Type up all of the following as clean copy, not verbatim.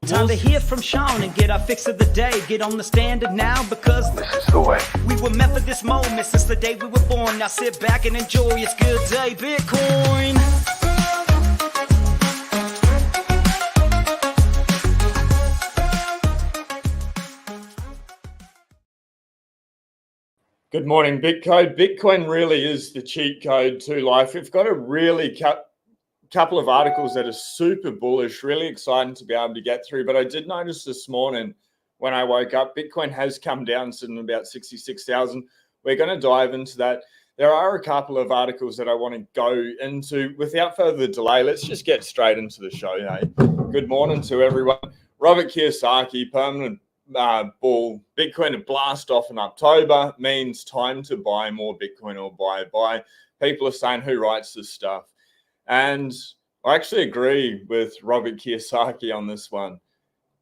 Time to hear from Sean and get our fix of the day. Get on the standard now because this is the way. We were meant for this moment since the day we were born. Now sit back and enjoy. It's good day, Bitcoin. Good morning, Bitcode. Bitcoin really is the cheat code to life. We've got a really couple of articles that are super bullish, really exciting to be able to get through. But I did notice this morning when I woke up, Bitcoin has come down to about 66,000. We're going to dive into that. There are a couple of articles that I want to go into. Without further delay, let's just get straight into the show. Hey? Good morning to everyone. Robert Kiyosaki, permanent bull. Bitcoin to blast off in October means time to buy more Bitcoin or buy. People are saying, who writes this stuff? And I actually agree with Robert Kiyosaki on this one.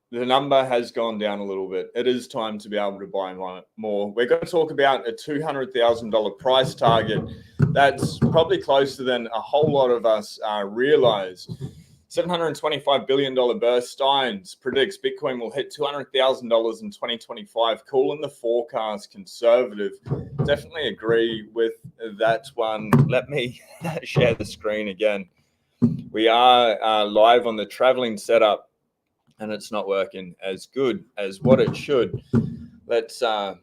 The number has gone down a little bit. It is time to be able to buy more. We're going to talk about a $200,000 price target. That's probably closer than a whole lot of us realize. $725 billion burst. Steins predicts Bitcoin will hit $200,000 in 2025. Calling the forecast conservative. Definitely agree with that one. Let me share the screen again. We are live on the traveling setup, and it's not working as good as what it should. Let's. Oh,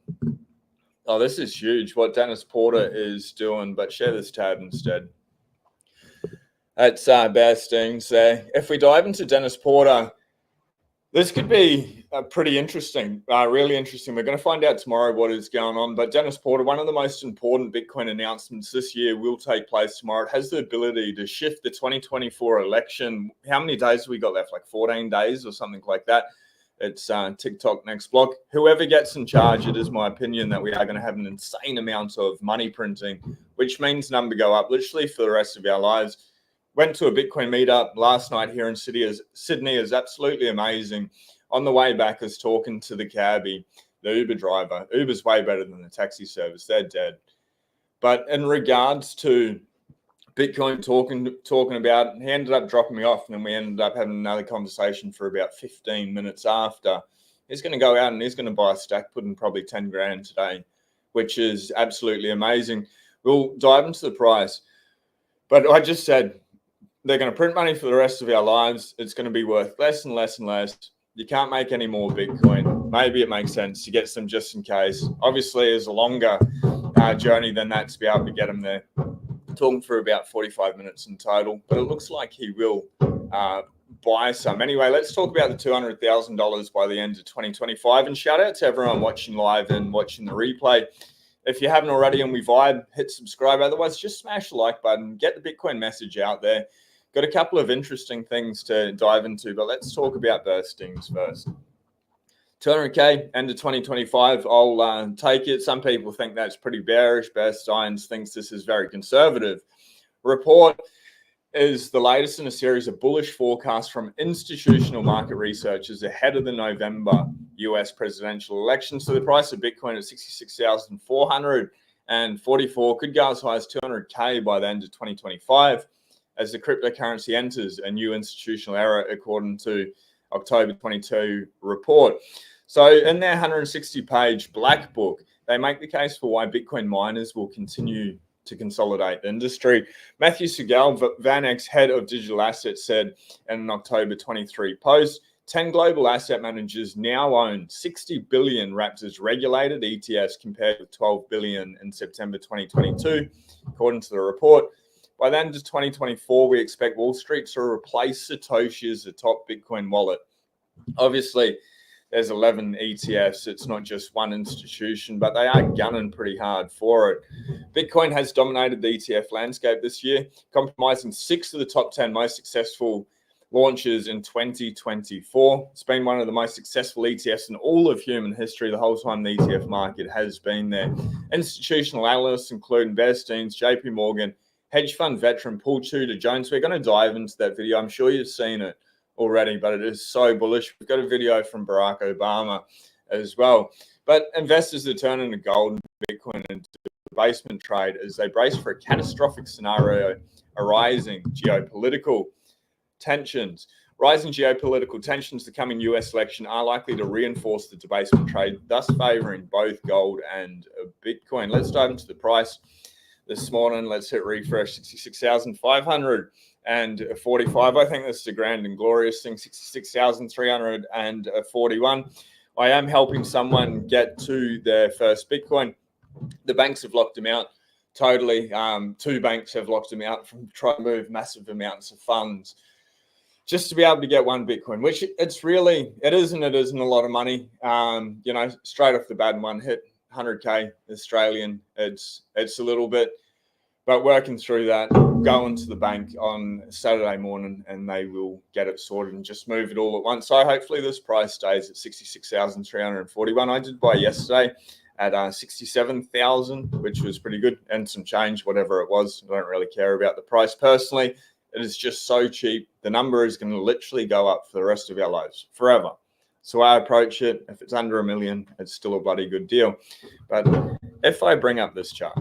this is huge. What Dennis Porter is doing, but share this tab instead. That's best things there. If we dive into Dennis Porter, this could be pretty interesting, really interesting. We're going to find out tomorrow what is going on. But Dennis Porter, one of the most important Bitcoin announcements this year will take place tomorrow. It has the ability to shift the 2024 election. How many days have we got left? Like 14 days or something like that. It's TikTok next block. Whoever gets in charge, it is my opinion that we are going to have an insane amount of money printing, which means number go up literally for the rest of our lives. Went to a Bitcoin meetup last night here in Sydney. Is absolutely amazing. On the way back, I was talking to the cabbie, the Uber driver. Uber's way better than the taxi service. They're dead. But in regards to Bitcoin talking about, he ended up dropping me off, and then we ended up having another conversation for about 15 minutes after. He's going to go out and he's going to buy a stack, putting probably 10 grand today, which is absolutely amazing. We'll dive into the price. But I just said, they're going to print money for the rest of our lives. It's going to be worth less and less and less. You can't make any more Bitcoin. Maybe it makes sense to get some just in case. Obviously, it's a longer journey than that to be able to get them there. Talking for about 45 minutes in total, but it looks like he will buy some. Anyway, let's talk about the $200,000 by the end of 2025. And shout out to everyone watching live and watching the replay. If you haven't already and we vibe, hit subscribe. Otherwise, just smash the like button. Get the Bitcoin message out there. Got a couple of interesting things to dive into, but let's talk about burstings first. 200K end of 2025. I'll take it. Some people think that's pretty bearish. Bear Steins thinks this is very conservative. Report is the latest in a series of bullish forecasts from institutional market researchers ahead of the November US presidential election. So the price of Bitcoin at 66,444 could go as high as 200K by the end of 2025 as the cryptocurrency enters a new institutional era, according to October 22 report. So in their 160-page black book, they make the case for why Bitcoin miners will continue to consolidate the industry. Matthew Segal, VanEck's head of digital assets, said in an October 23 post, 10 global asset managers now own 60 billion wrapped as regulated ETFs compared with 12 billion in September 2022, according to the report. By the end of 2024, we expect Wall Street to replace Satoshi as the top Bitcoin wallet. Obviously, there's 11 ETFs. It's not just one institution, but they are gunning pretty hard for it. Bitcoin has dominated the ETF landscape this year, comprising 6 of the top 10 most successful launches in 2024. It's been one of the most successful ETFs in all of human history the whole time the ETF market has been there. Institutional analysts, including Bear Stearns, JP Morgan, hedge fund veteran Paul Tudor Jones. We're going to dive into that video. I'm sure you've seen it already, but it is so bullish. We've got a video from Barack Obama as well. But investors are turning to gold and Bitcoin into a basement trade as they brace for a catastrophic scenario arising geopolitical tensions. Rising geopolitical tensions, the coming US election are likely to reinforce the debasement trade, thus favoring both gold and Bitcoin. Let's dive into the price this morning. Let's hit refresh, 66,545. I think this is a grand and glorious thing, 66,341. I am helping someone get to their first Bitcoin. The banks have locked them out totally. 2 banks have locked them out from trying to move massive amounts of funds just to be able to get 1 Bitcoin, which it isn't a lot of money. Straight off the bat, one hit 100K Australian. It's a little bit, but working through that, go into the bank on Saturday morning and they will get it sorted and just move it all at once. So hopefully this price stays at 66,341. I did buy yesterday at 67,000, which was pretty good, and some change, whatever it was. I don't really care about the price personally. It is just so cheap. The number is going to literally go up for the rest of our lives, forever. So I approach it. If it's under $1 million, it's still a bloody good deal. But if I bring up this chart,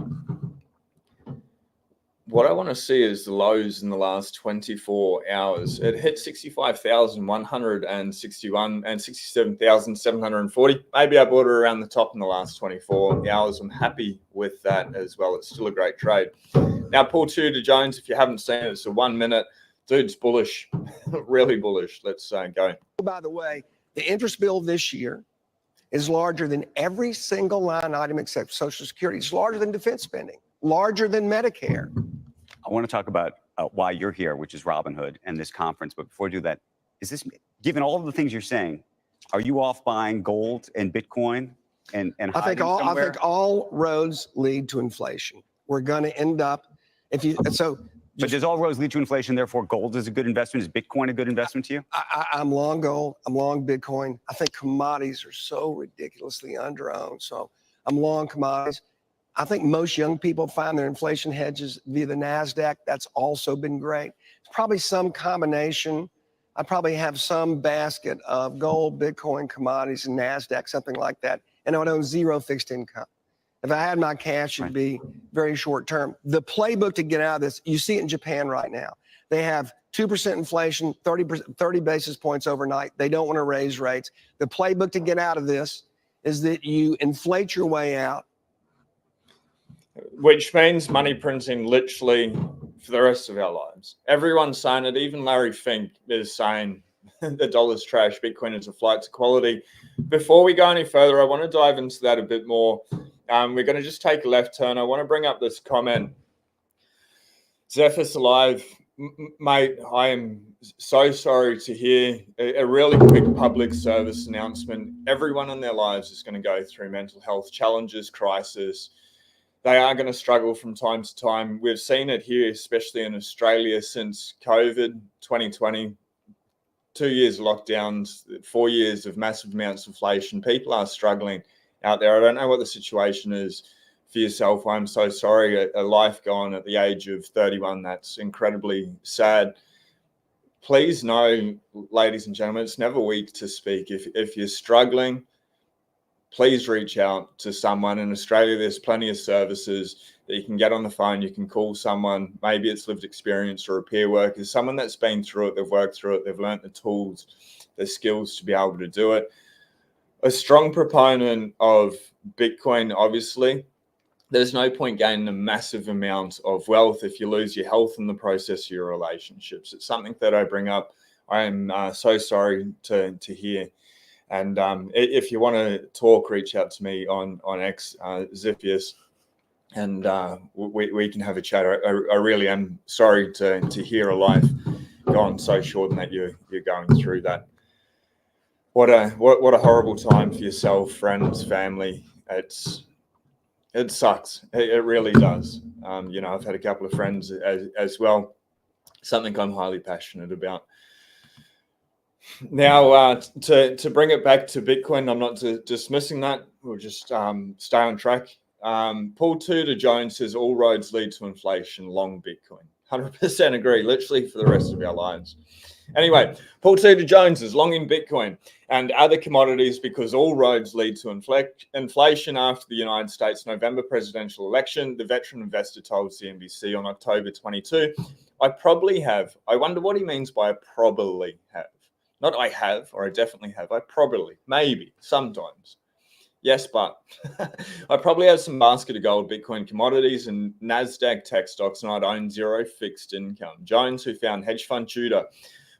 what I want to see is the lows in the last 24 hours. It hit 65,161 and 67,740. Maybe I bought it around the top in the last 24 hours. I'm happy with that as well. It's still a great trade. Now, pull 2 to Jones. If you haven't seen it, it's a 1 minute. Dude's bullish, really bullish. Let's go. By the way, the interest bill this year is larger than every single line item except Social Security. It's larger than defense spending, larger than Medicare. I want to talk about why you're here, which is Robinhood and this conference. But before I do that, given all of the things you're saying, are you off buying gold and Bitcoin and I think all roads lead to inflation. We're going to end up But does all roads lead to inflation? Therefore, gold is a good investment. Is Bitcoin a good investment to you? I'm long gold. I'm long Bitcoin. I think commodities are so ridiculously underowned. So I'm long commodities. I think most young people find their inflation hedges via the NASDAQ. That's also been great. It's probably some combination. I probably have some basket of gold, Bitcoin, commodities, and NASDAQ, something like that. And I would own 0 fixed income. If I had my cash, it'd be very short term. The playbook to get out of this, you see it in Japan right now. They have 2% inflation, 30 basis points overnight. They don't want to raise rates. The playbook to get out of this is that you inflate your way out. Which means money printing literally for the rest of our lives. Everyone's saying it. Even Larry Fink is saying the dollar's trash, Bitcoin is a flight to quality. Before we go any further, I want to dive into that a bit more. We're going to just take a left turn. I want to bring up this comment. Zephyr's alive. Mate, I am so sorry to hear. A really quick public service announcement. Everyone in their lives is going to go through mental health challenges, crisis. They are going to struggle from time to time. We've seen it here, especially in Australia, since COVID 2020. 2 years of lockdowns, 4 years of massive amounts of inflation. People are struggling out there. I don't know what the situation is for yourself. I'm so sorry. A life gone at the age of 31. That's incredibly sad. Please know, ladies and gentlemen, it's never weak to speak. If you're struggling, please reach out to someone. In Australia, there's plenty of services that you can get on the phone. You can call someone. Maybe it's lived experience or a peer worker, someone that's been through it, they've worked through it, they've learned the tools, the skills to be able to do it. A strong proponent of Bitcoin, obviously. There's no point gaining a massive amount of wealth if you lose your health in the process of your relationships. It's something that I bring up. I am so sorry to hear. And if you want to talk, reach out to me on X, Ziphius, and we can have a chat. I really am sorry to hear a life gone so short and that you're going through that. What a horrible time for yourself, friends, family. It sucks. It really does. I've had a couple of friends as well. Something I'm highly passionate about. Now, to bring it back to Bitcoin, I'm not dismissing that. We'll just stay on track. Paul 2 to Jones says all roads lead to inflation, long Bitcoin. 100% agree, literally for the rest of our lives. Anyway, Paul 2 to Jones is long in Bitcoin and other commodities because all roads lead to inflation after the United States November presidential election, the veteran investor told CNBC on October 22. I probably have. I wonder what he means by I probably have. Not I have, or I definitely have. I probably, maybe, sometimes. Yes, but I probably have some basket of gold, Bitcoin commodities, and NASDAQ tech stocks, and I'd own zero fixed income. Jones, who found hedge fund tutor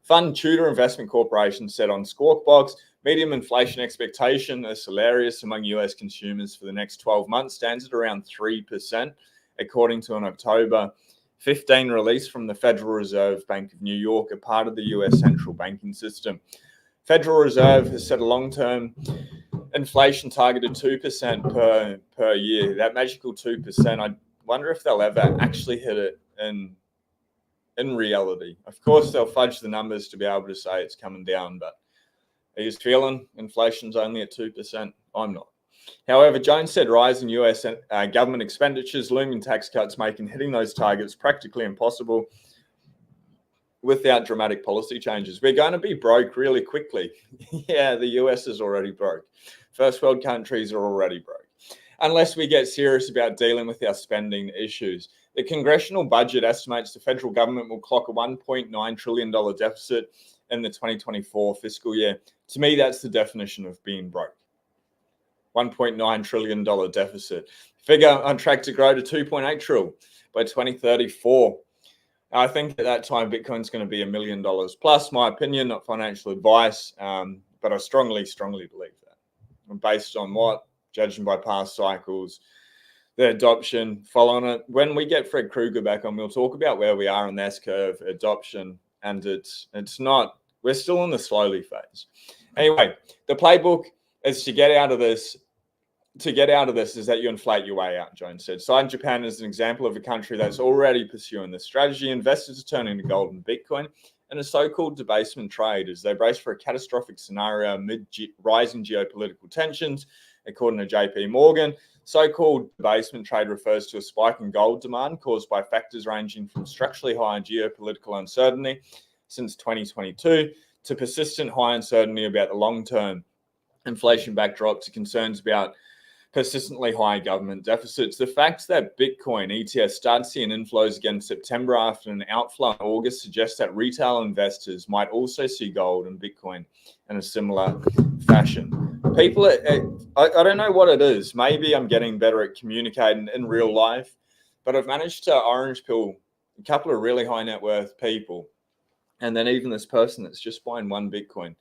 Investment Corporation, said on Squawk Box, medium inflation expectation is hilarious among US consumers for the next 12 months, stands at around 3%, according to an October 15 release from the Federal Reserve Bank of New York, a part of the US central banking system. Federal Reserve has set a long-term inflation target of 2% per year. That magical 2%, I wonder if they'll ever actually hit it in reality. Of course, they'll fudge the numbers to be able to say it's coming down, but are you feeling inflation's only at 2%? I'm not. However, Jones said rising US government expenditures, looming tax cuts, making hitting those targets practically impossible without dramatic policy changes. We're going to be broke really quickly. Yeah, the US is already broke. First world countries are already broke. Unless we get serious about dealing with our spending issues. The congressional budget estimates the federal government will clock a $1.9 trillion deficit in the 2024 fiscal year. To me, that's the definition of being broke. $1.9 trillion deficit. Figure on track to grow to 2.8 trillion by 2034. I think at that time, Bitcoin's going to be $1 million plus. My opinion, not financial advice, but I strongly believe that. And based on what? Judging by past cycles, the adoption following it. When we get Fred Krueger back on, we'll talk about where we are on the S-curve adoption, and it's not. We're still in the slowly phase. Anyway, the playbook is to get out of this. To get out of this is that you inflate your way out, Jones said. Citing Japan as an example of a country that's already pursuing this strategy. Investors are turning to gold and Bitcoin in a so-called debasement trade as they brace for a catastrophic scenario amid rising geopolitical tensions, according to JP Morgan. So-called debasement trade refers to a spike in gold demand caused by factors ranging from structurally high geopolitical uncertainty since 2022 to persistent high uncertainty about the long-term inflation backdrop to concerns about persistently high government deficits. The fact that Bitcoin ETFs started seeing inflows again in September after an outflow in August suggests that retail investors might also see gold and Bitcoin in a similar fashion. People, I don't know what it is. Maybe I'm getting better at communicating in real life, but I've managed to orange pill a couple of really high net worth people. And then even this person that's just buying one Bitcoin.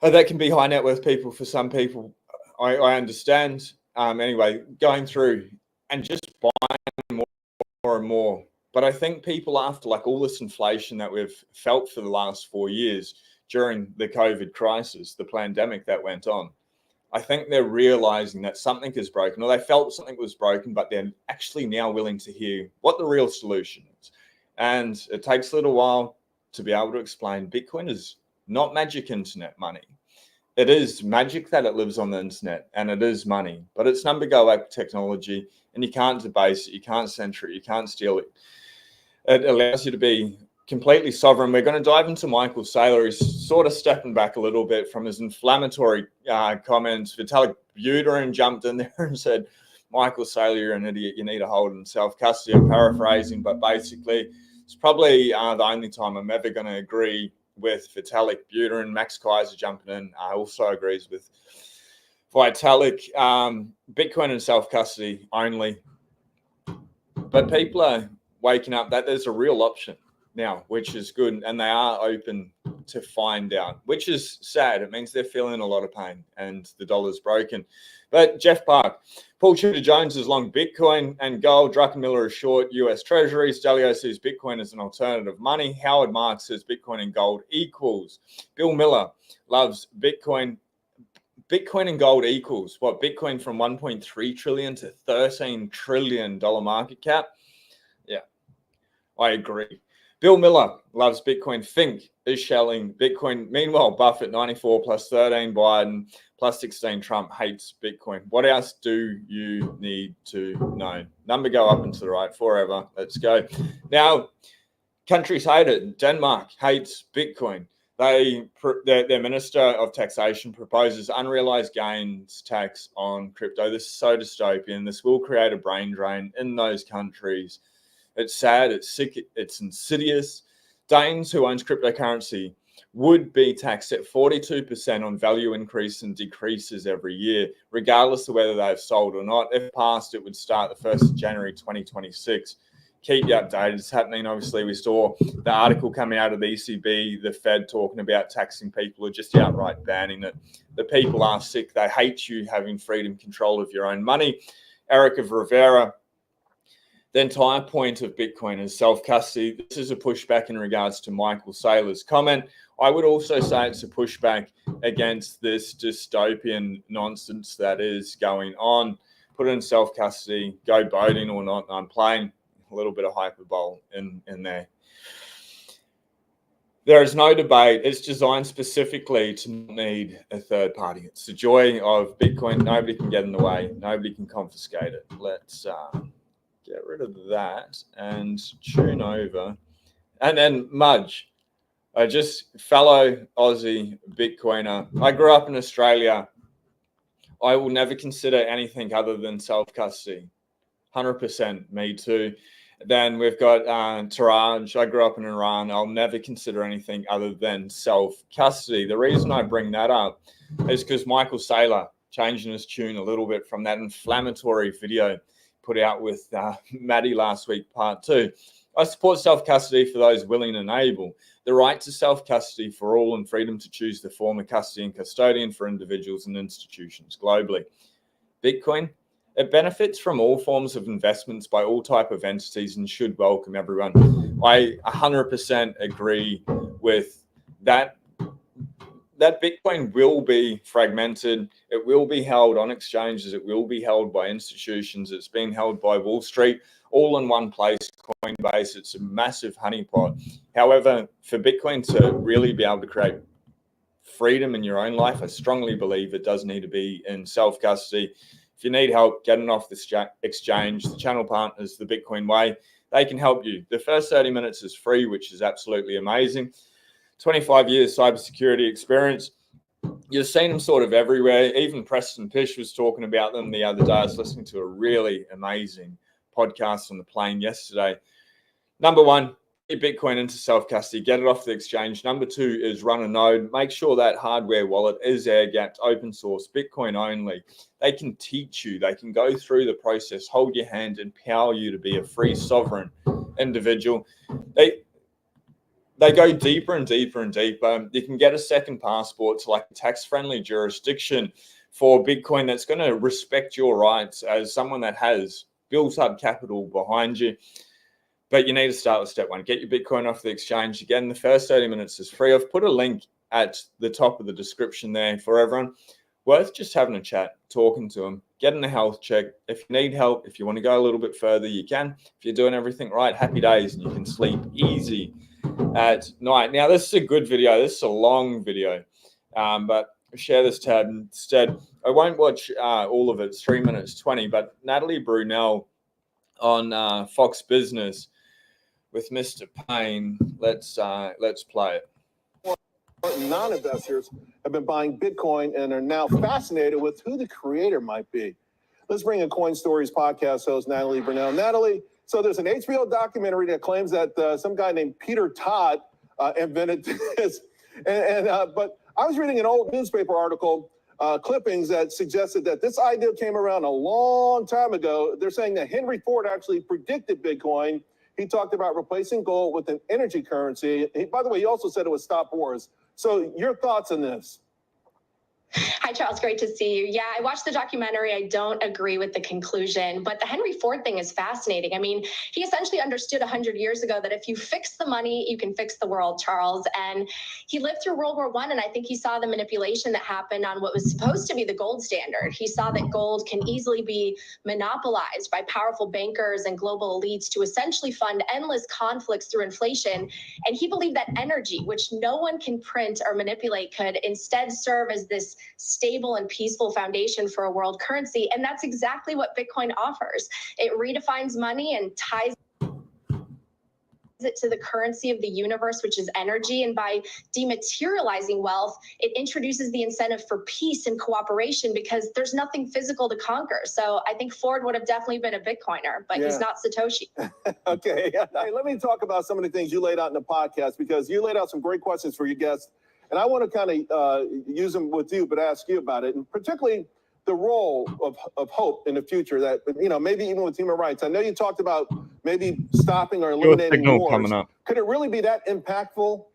Oh, that can be high net worth people for some people. I understand. Anyway, going through and just buying more and more. But I think people, after like all this inflation that we've felt for the last 4 years during the COVID crisis, the pandemic that went on, I think they're realizing that something is broken, or they felt something was broken, but they're actually now willing to hear what the real solution is. And it takes a little while to be able to explain Bitcoin is not magic internet money. It is magic that it lives on the internet, and it is money, but it's number go back technology, and you can't debase it, you can't censor it, you can't steal it. It allows you to be completely sovereign. We're going to dive into Michael Saylor. He's sort of stepping back a little bit from his inflammatory comments. Vitalik Buterin jumped in there and said, Michael Saylor, you're an idiot. You need to hold in self-custody. I'm paraphrasing, but basically it's probably the only time I'm ever going to agree with Vitalik Buterin. Max Kaiser jumping in also agrees with Vitalik. Bitcoin and self-custody only. But people are waking up that there's a real option now, which is good. And they are open to find out, which is sad. It means they're feeling a lot of pain and the dollar's broken. But Jeff Park, Paul Tudor Jones is long Bitcoin and gold. Druckenmiller is short US Treasuries. Dalio sees Bitcoin as an alternative money. Howard Marks says Bitcoin and gold equals. Bill Miller loves Bitcoin. Bitcoin and gold equals what? Bitcoin from 1.3 trillion to $13 trillion market cap. Yeah, I agree. Bill Miller loves Bitcoin. Fink is shelling Bitcoin. Meanwhile, Buffett 94 plus 13, Biden plus 16, Trump hates Bitcoin. What else do you need to know? Number go up and to the right forever. Let's go. Now, countries hate it. Denmark hates Bitcoin. Their Minister of Taxation proposes unrealized gains tax on crypto. This is so dystopian. This will create a brain drain in those countries. It's sad, it's sick, it's insidious. Danes who owns cryptocurrency would be taxed at 42% on value increase and decreases every year, regardless of whether they've sold or not. If passed, it would start the 1st of January 2026. Keep you updated. It's happening. Obviously, we saw the article coming out of the ECB, the Fed talking about taxing people or just outright banning it. The people are sick. They hate you having freedom control of your own money. Eric of Rivera, the entire point of Bitcoin is self-custody. This is a pushback in regards to Michael Saylor's comment. I would also say it's a pushback against this dystopian nonsense that is going on. Put it in self-custody, go boating or not. I'm playing a little bit of hyperbole in there. There is no debate. It's designed specifically to need a third party. It's the joy of Bitcoin. Nobody can get in the way. Nobody can confiscate it. Let's get rid of that and tune over. And then Mudge, fellow Aussie Bitcoiner. I grew up in Australia. I will never consider anything other than self-custody. 100%, me too. Then we've got Taraj. I grew up in Iran. I'll never consider anything other than self-custody. The reason I bring that up is because Michael Saylor changing his tune a little bit from that inflammatory video put out with Maddie last week, part 2. I support self-custody for those willing and able. The right to self-custody for all and freedom to choose the form of custody and custodian for individuals and institutions globally. Bitcoin, it benefits from all forms of investments by all type of entities and should welcome everyone. I 100% agree with that. That Bitcoin will be fragmented. It will be held on exchanges. It will be held by institutions. It's being held by Wall Street, all in one place, Coinbase. It's a massive honeypot. However, for Bitcoin to really be able to create freedom in your own life, I strongly believe it does need to be in self-custody. If you need help getting off the exchange, the channel partners, the Bitcoin Way, they can help you. The first 30 minutes is free, which is absolutely amazing. 25 years cybersecurity experience. You've seen them sort of everywhere. Even Preston Pish was talking about them the other day. I was listening to a really amazing podcast on the plane yesterday. Number one, get Bitcoin into self-custody, get it off the exchange. Number 2 is run a node. Make sure that hardware wallet is air-gapped, open source, Bitcoin only. They can teach you. They can go through the process, hold your hand, empower you to be a free, sovereign individual. They go deeper and deeper and deeper. You can get a second passport to like a tax-friendly jurisdiction for Bitcoin that's going to respect your rights as someone that has built up capital behind you. But you need to start with step 1. Get your Bitcoin off the exchange. Again, the first 30 minutes is free. I've put a link at the top of the description there for everyone. Worth just having a chat, talking to them, getting a health check. If you need help, if you want to go a little bit further, you can. If you're doing everything right, happy days, and you can sleep easy at night. Now, this is a good video. This is a long video, but share this tab instead. I won't watch all of it. It's 3 minutes 20, but Natalie Brunell on Fox Business with Mr. Payne. Let's play it. Non-investors have been buying Bitcoin and are now fascinated with who the creator might be. Let's bring in Coin Stories podcast host Natalie Brunell. Natalie, so there's an HBO documentary that claims that some guy named Peter Todd invented this. But I was reading an old newspaper article, clippings that suggested that this idea came around a long time ago. They're saying that Henry Ford actually predicted Bitcoin. He talked about replacing gold with an energy currency. By the way, he also said it would stop wars. So your thoughts on this? Hi, Charles. Great to see you. Yeah, I watched the documentary. I don't agree with the conclusion, but the Henry Ford thing is fascinating. I mean, he essentially understood 100 years ago that if you fix the money, you can fix the world, Charles. And he lived through World War I, and I think he saw the manipulation that happened on what was supposed to be the gold standard. He saw that gold can easily be monopolized by powerful bankers and global elites to essentially fund endless conflicts through inflation. And he believed that energy, which no one can print or manipulate, could instead serve as this stable and peaceful foundation for a world currency. And that's exactly what Bitcoin offers. It redefines money and ties. it to the currency of the universe, which is energy. And by dematerializing wealth, it introduces the incentive for peace and cooperation because there's nothing physical to conquer. So I think Ford would have definitely been a Bitcoiner, but he's not Satoshi. Okay. Hey, let me talk about some of the things you laid out in the podcast, because you laid out some great questions for your guests. And I want to kind of use them with you, but ask you about it. And particularly the role of hope in the future that, maybe even with human rights. I know you talked about maybe stopping or eliminating wars. Coming up. Could it really be that impactful?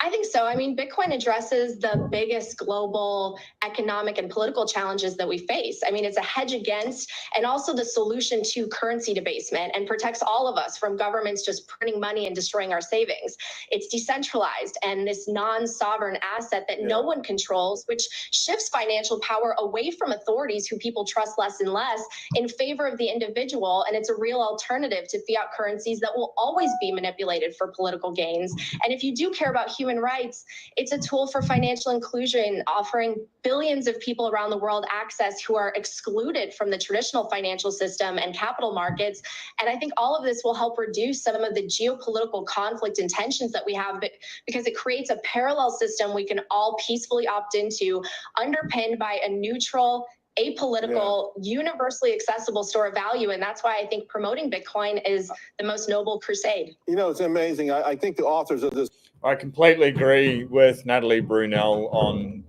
I think so. I mean, Bitcoin addresses the biggest global economic and political challenges that we face. I mean, it's a hedge against and also the solution to currency debasement, and protects all of us from governments just printing money and destroying our savings. It's decentralized and this non-sovereign asset that no one controls, which shifts financial power away from authorities who people trust less and less in favor of the individual. And it's a real alternative to fiat currencies that will always be manipulated for political gains. And if you do care about human rights, it's a tool for financial inclusion, offering billions of people around the world access who are excluded from the traditional financial system and capital markets. And I think all of this will help reduce some of the geopolitical conflict and tensions that we have, because it creates a parallel system we can all peacefully opt into, underpinned by a neutral, apolitical, universally accessible store of value. And that's why I think promoting Bitcoin is the most noble crusade. It's amazing. I think the authors of this. I completely agree with Natalie Brunell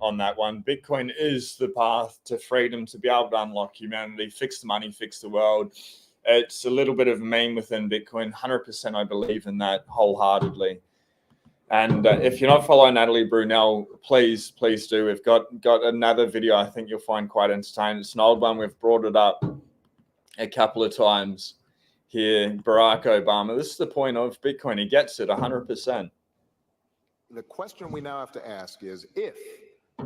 on that one. Bitcoin is the path to freedom, to be able to unlock humanity, fix the money, fix the world. It's a little bit of a meme within Bitcoin. 100% I believe in that wholeheartedly. And if you're not following Natalie Brunell, please do. We've got another video I think you'll find quite entertaining. It's an old one. We've brought it up a couple of times here. Barack Obama. This is the point of Bitcoin. He gets it 100%. The question we now have to ask is if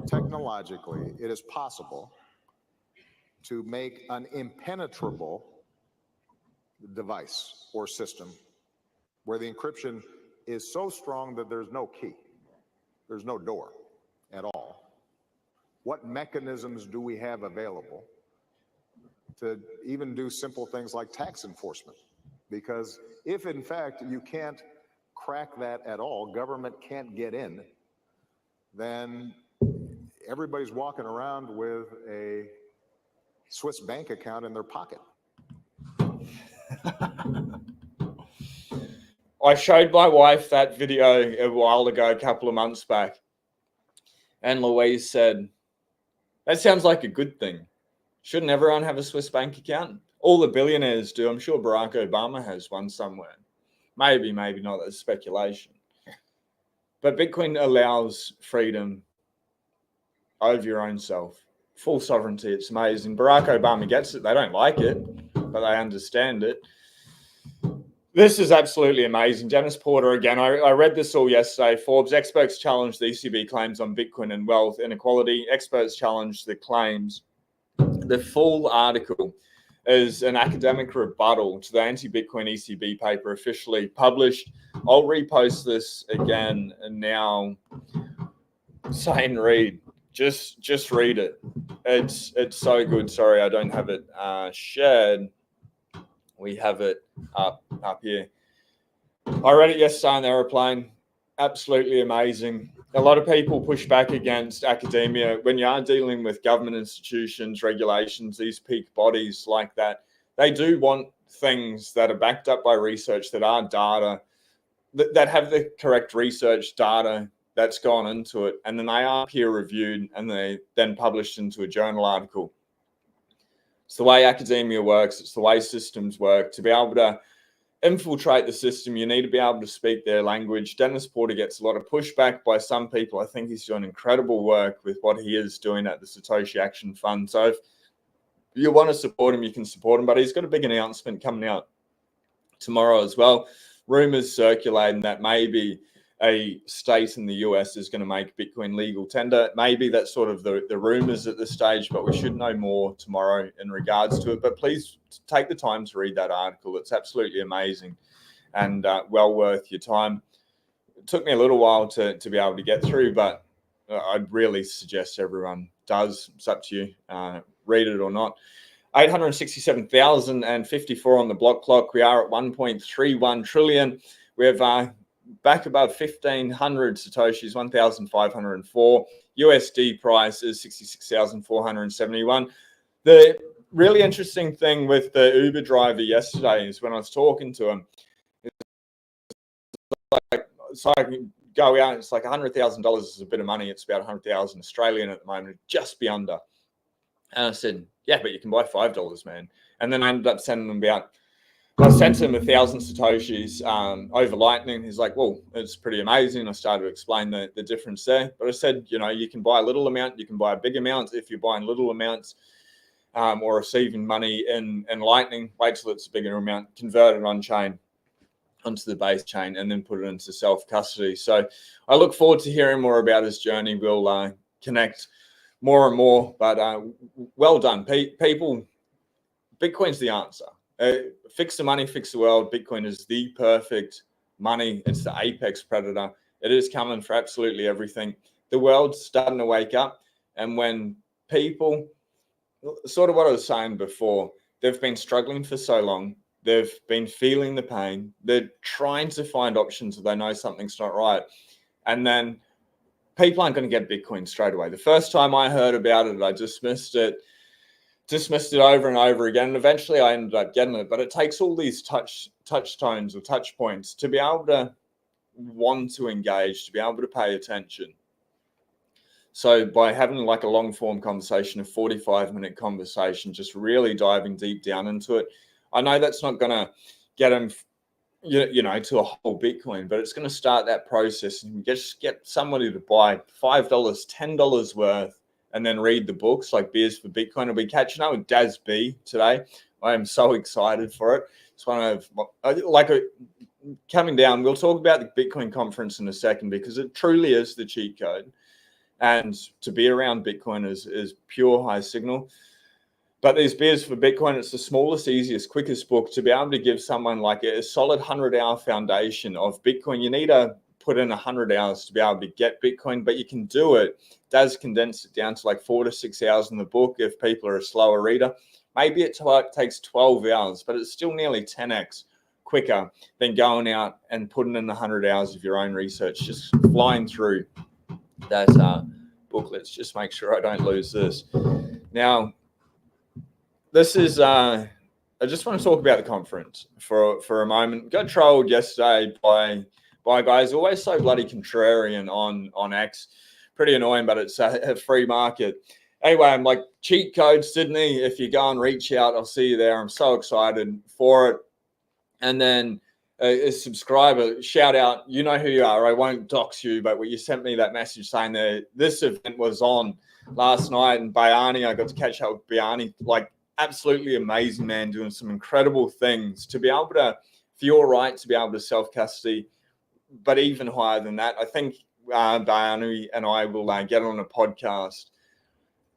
technologically it is possible to make an impenetrable device or system where the encryption is so strong that there's no key, there's no door at all. What mechanisms do we have available to even do simple things like tax enforcement? Because if in fact you can't crack that at all, government can't get in, then everybody's walking around with a Swiss bank account in their pocket. I showed my wife that video a while ago, a couple of months back, and Louise said, that sounds like a good thing. Shouldn't everyone have a Swiss bank account? All the billionaires do. I'm sure Barack Obama has one somewhere. Maybe not. That's speculation. But Bitcoin allows freedom over your own self. Full sovereignty. It's amazing. Barack Obama gets it. They don't like it, but they understand it. This is absolutely amazing. Dennis Porter, again, I read this all yesterday. Forbes, experts challenge the ECB claims on Bitcoin and wealth inequality. Experts challenge the claims. The full article is an academic rebuttal to the anti-Bitcoin ECB paper officially published. I'll repost this again and now. Sane read. Just read it. It's so good. Sorry, I don't have it shared. We have it up here. I read it yesterday on the aeroplane. Absolutely amazing. A lot of people push back against academia. When you are dealing with government institutions, regulations, these peak bodies like that, they do want things that are backed up by research, that are data, that have the correct research data that's gone into it. And then they are peer reviewed and they then published into a journal article. It's the way academia works. It's the way systems work. To be able to infiltrate the system, you need to be able to speak their language. Dennis Porter gets a lot of pushback by some people. I think he's doing incredible work with what he is doing at the Satoshi Action Fund. So if you want to support him, you can support him. But he's got a big announcement coming out tomorrow as well. Rumors circulating that maybe a state in the US is going to make Bitcoin legal tender. Maybe that's sort of the rumors at this stage, but we should know more tomorrow in regards to it. But please take the time to read that article. It's absolutely amazing and well worth your time. It took me a little while to be able to get through, but I'd really suggest everyone does. It's up to you. Read it or not. 867,054 on the block clock. We are at 1.31 trillion. We have back above 1,500 Satoshis, 1,504. USD price is 66,471. The really interesting thing with the Uber driver yesterday is when I was talking to him, so I can go out, it's like $100,000 is a bit of money. It's about 100,000 Australian at the moment, just be under. And I said, yeah, but you can buy $5, man. And then I ended up sending them I sent him 1,000 Satoshis over Lightning. He's like, well, it's pretty amazing. I started to explain the difference there. But I said, you know, you can buy a little amount, you can buy a big amount. If you're buying little amounts or receiving money in Lightning, wait till it's a bigger amount, convert it on chain onto the base chain, and then put it into self-custody. So I look forward to hearing more about his journey. We'll connect more and more, but well done. People, Bitcoin's the answer. Fix the money, fix the world. Bitcoin is the perfect money. It's the apex predator. It is coming for absolutely everything. The world's starting to wake up. And when people, sort of what I was saying before, they've been struggling for so long. They've been feeling the pain. They're trying to find options if they know something's not right. And then people aren't going to get Bitcoin straight away. The first time I heard about it, I dismissed it over and over again. And eventually I ended up getting it. But it takes all these touch tones or touch points to be able to want to engage, to be able to pay attention. So by having like a long form conversation, a 45-minute conversation, just really diving deep down into it, I know that's not going to get them, you know, to a whole Bitcoin, but it's going to start that process and just get somebody to buy $5, $10 worth, and then read the books like Beers for Bitcoin. I'll be catching up with Daz B today. I am so excited for it. It's one of coming down. We'll talk about the Bitcoin conference in a second because it truly is the cheat code. And to be around Bitcoin is pure high signal. But these Beers for Bitcoin, it's the smallest, easiest, quickest book to be able to give someone like a solid 100-hour foundation of Bitcoin. You need to put in 100 hours to be able to get Bitcoin, but you can do it. Does condense it down to like 4 to 6 hours in the book if people are a slower reader. Maybe it takes 12 hours, but it's still nearly 10x quicker than going out and putting in 100 hours of your own research, just flying through that book. Let's just make sure I don't lose this. Now, this is, I just want to talk about the conference for a moment. Got trolled yesterday by guys, always so bloody contrarian on X. Pretty annoying, but it's a free market. Anyway, I'm like, cheat code Sydney. If you go and reach out, I'll see you there. I'm so excited for it. And then a subscriber, shout out, you know who you are. I won't dox you, but you sent me that message saying that this event was on last night, and Bayani, I got to catch up with Bayani, like absolutely amazing man, doing some incredible things to be able to feel right, to be able to self-custody, but even higher than that. I think Bayani and I will get on a podcast.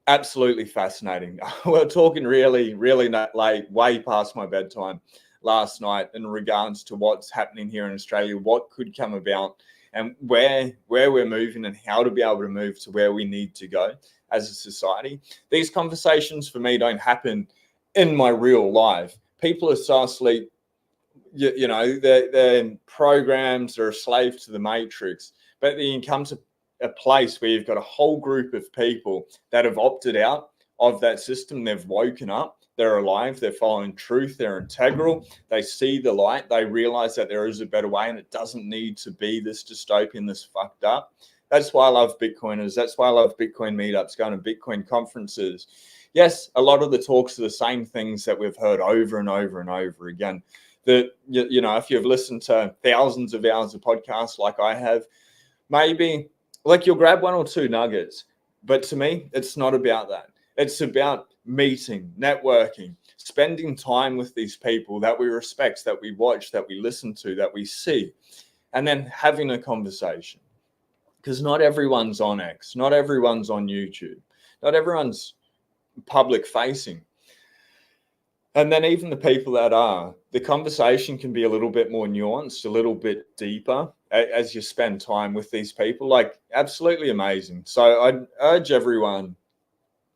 Absolutely fascinating. We're talking really, really late, way past my bedtime last night in regards to what's happening here in Australia, what could come about, and where we're moving and how to be able to move to where we need to go as a society. These conversations for me don't happen in my real life. People are so asleep, you know, they're programs, they're a slave to the matrix. But then you come to a place where you've got a whole group of people that have opted out of that system. They've woken up, they're alive, they're following truth, they're integral, they see the light, they realize that there is a better way and it doesn't need to be this dystopian, this fucked up. That's why I love Bitcoiners. That's why I love Bitcoin meetups, going to Bitcoin conferences. Yes, a lot of the talks are the same things that we've heard over and over and over again. That, you know, if you've listened to thousands of hours of podcasts like I have, maybe like you'll grab one or two nuggets. But to me, it's not about that. It's about meeting, networking, spending time with these people that we respect, that we watch, that we listen to, that we see, and then having a conversation. Because not everyone's on X, not everyone's on YouTube, not everyone's public facing. And then even the people that are, the conversation can be a little bit more nuanced, a little bit deeper as you spend time with these people. Like, absolutely amazing. So I'd urge everyone,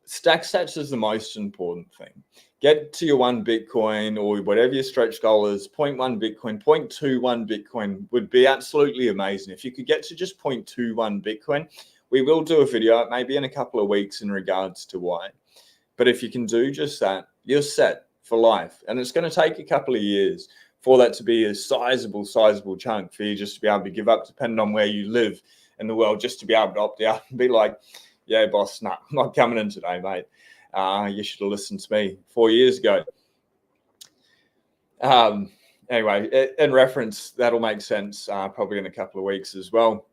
stack sats is the most important thing. get to your 1 Bitcoin or whatever your stretch goal is. 0.1 Bitcoin, 0.21 Bitcoin would be absolutely amazing. If you could get to just 0.21 Bitcoin, we will do a video maybe in a couple of weeks in regards to why. But if you can do just that, you're set for life. And it's going to take a couple of years for that to be a sizable chunk for you just to be able to give up, depending on where you live in the world, just to be able to opt out and be like, yeah, boss, no, I'm not coming in today, mate. You should have listened to me 4 years ago. Anyway, in reference, that'll make sense probably in a couple of weeks as well.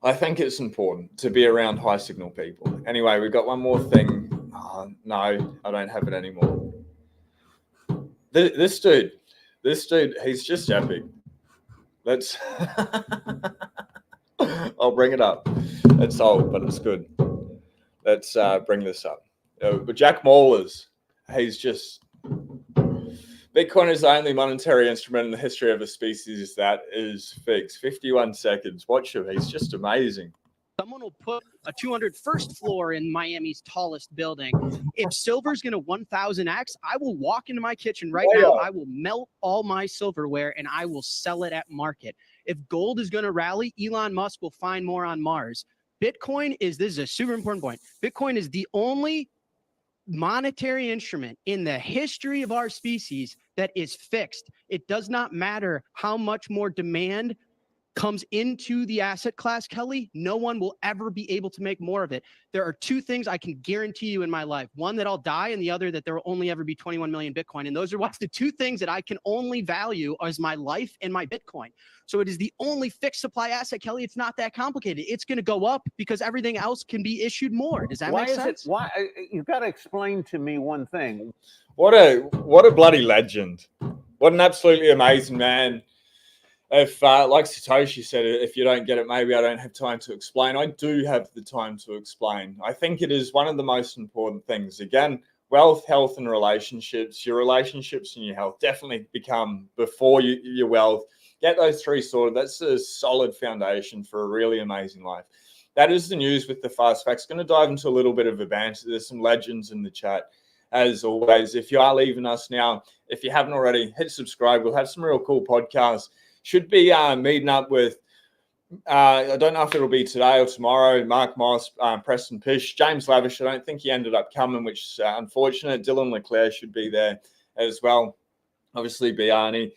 I think it's important to be around high signal people. Anyway, we've got one more thing. No, I don't have it anymore. This dude, he's just epic. Let's, I'll bring it up. It's old, but it's good. Let's bring this up. But Jack Mallers, he's just, Bitcoin is the only monetary instrument in the history of a species that is fixed. 51 seconds. Watch him. He's just amazing. Someone will put a 201st floor in Miami's tallest building. If silver's going to 1000x, I will walk into my kitchen right now. I will melt all my silverware and I will sell it at market. If gold is going to rally, Elon Musk will find more on Mars. Bitcoin is, this is a super important point. Bitcoin is the only monetary instrument in the history of our species that is fixed. It does not matter how much more demand comes into the asset class, Kelly, no one will ever be able to make more of it. There are two things I can guarantee you in my life. One, that I'll die, and the other, that there will only ever be 21 million Bitcoin. And those are what's the two things that I can only value as my life and my Bitcoin. So it is the only fixed supply asset, Kelly. It's not that complicated. It's going to go up because everything else can be issued more. Does that make sense? Why you've got to explain to me one thing. What a bloody legend. What an absolutely amazing man. If, like Satoshi said, if you don't get it, maybe I don't have time to explain. I do have the time to explain. I think it is one of the most important things. Again, wealth, health, and relationships. Your relationships and your health definitely become before your wealth. Get those three sorted. That's a solid foundation for a really amazing life. That is the news with the fast facts. Going to dive into a little bit of a banter. There's some legends in the chat. As always, if you are leaving us now, if you haven't already, hit subscribe. We'll have some real cool podcasts. Should be meeting up with, I don't know if it'll be today or tomorrow, Mark Moss, Preston Pish, James Lavish. I don't think he ended up coming, which is unfortunate. Dylan Leclerc should be there as well. Obviously, Biani.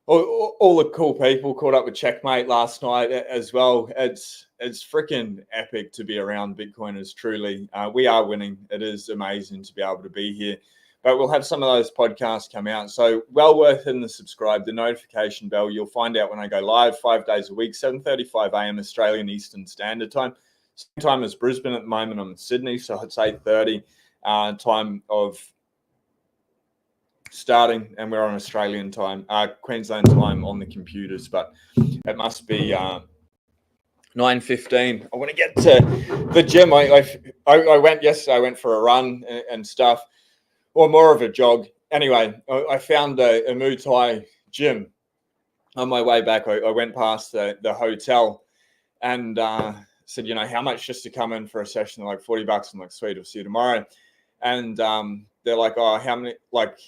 All the cool people. Caught up with Checkmate last night as well. It's freaking epic to be around Bitcoiners, truly. We are winning. It is amazing to be able to be here. But we'll have some of those podcasts come out. So well worth hitting the subscribe, the notification bell. You'll find out when I go live 5 days a week, 7:35 a.m. Australian Eastern Standard Time. Same time as Brisbane at the moment. I'm in Sydney, so it's 8:30 time of starting, and we're on Australian time, Queensland time on the computers. But it must be 9:15. I want to get to the gym. I went yesterday. I went for a run and stuff. Or more of a jog. Anyway, I found a Muay Thai gym on my way back. I went past the hotel and said, you know, how much just to come in for a session? Like $40. I'm like, sweet, I'll see you tomorrow. And they're like, oh, how many, like,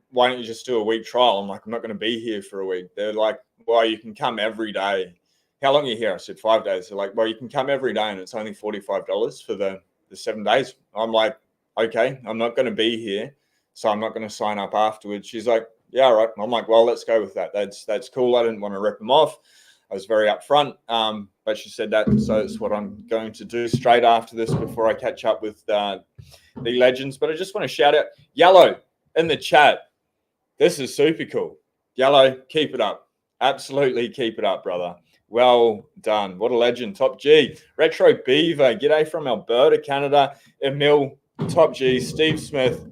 why don't you just do a week trial? I'm like, I'm not going to be here for a week. They're like, well, you can come every day. How long are you here? I said 5 days. They're like, well, you can come every day and it's only $45 for the 7 days. I'm like, okay, I'm not going to be here, so I'm not going to sign up afterwards. She's like, yeah, all right. I'm like, well, let's go with that. That's cool. I didn't want to rip them off. I was very upfront, but she said that, so it's what I'm going to do straight after this before I catch up with the legends. But I just want to shout out Yellow in the chat. This is super cool. Yellow, keep it up. Absolutely keep it up, brother. Well done. What a legend. Top G. Retro Beaver. G'day from Alberta, Canada. Emil, Top G. Steve Smith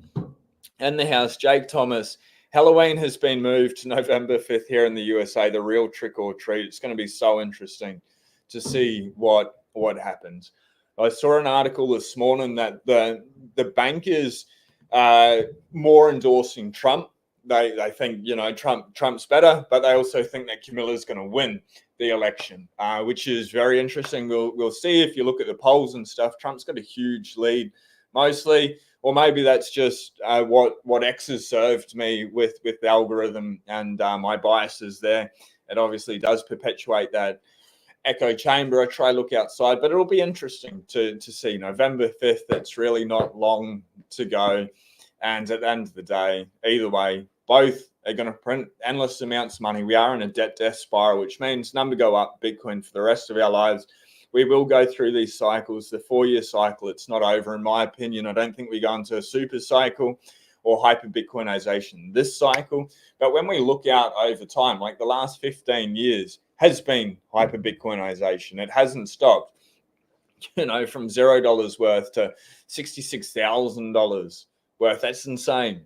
in the house. Jake Thomas. Halloween has been moved to November 5th here in the USA. The real trick or treat. It's going to be so interesting to see what happens. I saw an article this morning that the bankers more endorsing Trump. They think, you know, Trump's better, but they also think that Camilla's going to win the election, which is very interesting. We'll see if you look at the polls and stuff. Trump's got a huge lead. Mostly or maybe that's just what X has served me with the algorithm and my biases there. It obviously does perpetuate that echo chamber. I try look outside, but it'll be interesting to see November 5th. It's really not long to go. And at the end of the day, either way, both are going to print endless amounts of money. We are in a debt spiral, which means number go up Bitcoin for the rest of our lives. We will go through these cycles. The 4-year cycle, it's not over, in my opinion. I don't think we go into a super cycle or hyper Bitcoinization this cycle. But when we look out over time, like the last 15 years has been hyper Bitcoinization. It hasn't stopped, from $0 worth to $66,000 worth. That's insane.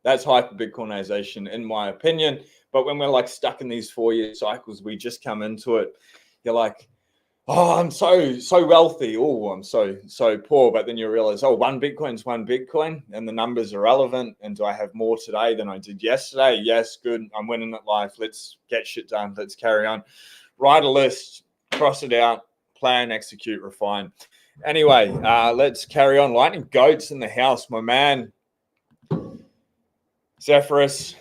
That's hyper Bitcoinization, in my opinion. But when we're like stuck in these 4-year cycles, we just come into it. You're like, oh, I'm so wealthy. Oh, I'm so poor. But then you realize, oh, one Bitcoin's one Bitcoin, and the numbers are relevant. And do I have more today than I did yesterday? Yes, good. I'm winning at life. Let's get shit done. Let's carry on. Write a list, cross it out, plan, execute, refine. Anyway, let's carry on. Lightning Goats in the house, my man. Zephyrus,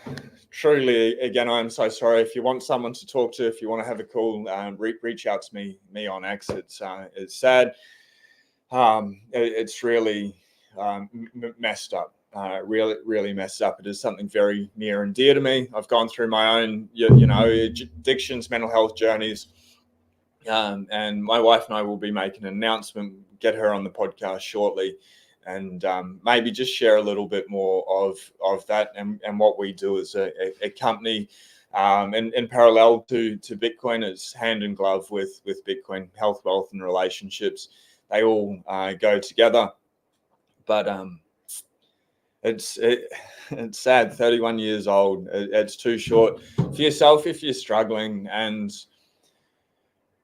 truly, again, I'm so sorry. If you want someone to talk to, if you want to have a call, reach out to me on X. It's sad. It's really messed up. Really messed up. It is something very near and dear to me. I've gone through my own, addictions, mental health journeys. And my wife and I will be making an announcement, get her on the podcast shortly, and maybe just share a little bit more of that and what we do as a company. In parallel to Bitcoin, it's hand in glove with Bitcoin, health, wealth, and relationships. They all go together. But it's sad, 31 years old. It's too short for yourself if you're struggling. And